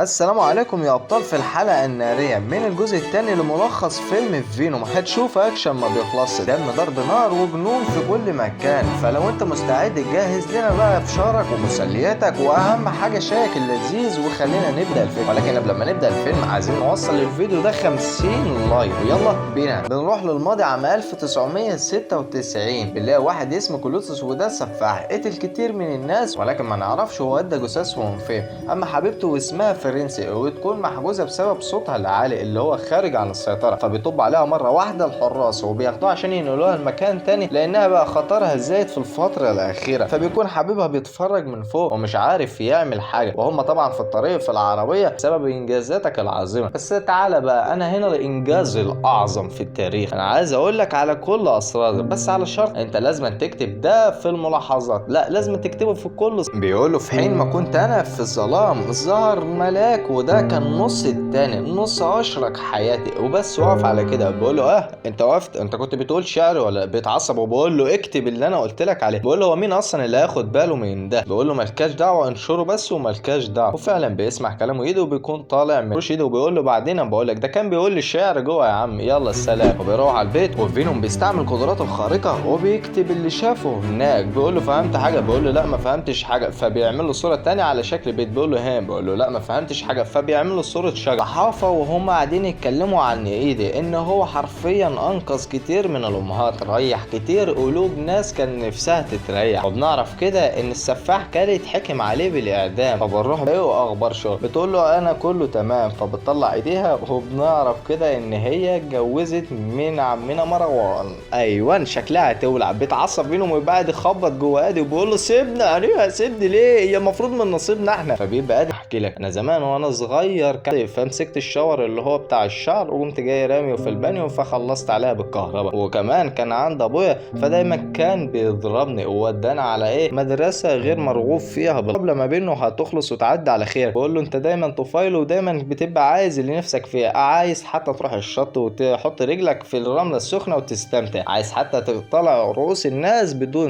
السلام عليكم يا ابطال. في الحلقه الناريه من الجزء الثاني لملخص فيلم فينوم هتشوف اكشن ما بيخلصش، دم ضرب نار وجنون في كل مكان. فلو انت مستعد جهز لنا بقى فشارك ومسلياتك واهم حاجه شايك اللذيذ وخلينا نبدا الفيلم. ولكن قبل ما نبدا الفيلم عايزين نوصل للفيديو ده 50 لايك ويلا بينا. بنروح للماضي عام 1996. بنلاقي واحد اسمه كلوتس وده سفاح قتل كتير من الناس، ولكن ما نعرفش هو ادى جثثهم فين. اما حبيبته اسمها فرنسي وتكون محجوزه بسبب صوتها العالي اللي هو خارج عن السيطره، فبيطب عليها مره واحده الحراس وبياخدوها عشان ينقلوها لمكان تاني لانها بقى خطرها زايد في الفتره الاخيره. فبيكون حبيبها بيتفرج من فوق ومش عارف يعمل حاجه، وهم طبعا في الطريق في العربيه بسبب انجازاتك العظيمه. بس تعالى بقى، انا هنا الانجاز الاعظم في التاريخ. انا عايز اقول لك على كل اسرار، بس على شرط انت لازم تكتب ده في الملاحظات، لا لازم تكتبه في كل. بيقولوا في حين ما كنت انا في الظلام ظهر ملاك، وده كان نص التاني، نص اشرك حياتي وبس. واقف على كده بقول له انت وقفت، انت كنت بتقول شعر ولا بيتعصب؟ وبقول له اكتب اللي انا قلت لك عليه. بقول له هو مين اصلا اللي هياخد باله من ده؟ بقول له مالكاش دعوه، انشره بس ومالكاش دعوه. وفعلا بيسمع كلامه، ايده وبيكون طالع من وش ايده وبيقول له بعدين بقول لك ده كان بيقول لي الشعر جوه يا عم، يلا السلام. وبيروح على البيت وفينوم بيستعمل قدراته الخارقه وبيكتب اللي شافه هناك. بيقول له فهمت حاجه؟ بيقول له لا ما فهمتش حاجه. فبيعمل له صوره تانية على شكل بيت. بيقول له بيقول له لا ما فهمتش حاجه. فبيعمل له صوره شجره صحافه وهم قاعدين يتكلموا عن ايدي ان هو حرفيا انقذ كتير من الامهات، ريح كتير قلوب ناس كان نفسها تتريح. وبنعرف كده ان السفاح كان يتحكم عليه بالاعدام. فبنروح ايه اخبار شغل، بتقول له انا كله تمام. فبتطلع ايديها وبنعرف كده ان هي اتجوزت من عمنا مروان. ايوه شكلها تولع. بيتعصب منهم ويبقى يخبط جوه ادي وبيقول له سيبنا عليها. سيبني ليه؟ هي المفروض من نصيبنا احنا. فبيبقى ادي احكي لك انا زمان وانا صغير كده، فمسكت الشاور اللي هو بتاع الشعر وقمت جاي راميه في البانيو فخلصت عليها بالكهرباء. وكمان كان عند ابويا فدايما كان بيضربني وودانا على مدرسه غير مرغوب فيها بالقبله ما بينه هتخلص وتعدي على خير. بقول له انت دايما طفيل ودايما بتبقى عايز اللي نفسك فيه، عايز حتى تروح الشط وتحط رجلك في الرمله السخنه وتستمتع، عايز حتى تطلع رؤوس الناس بدون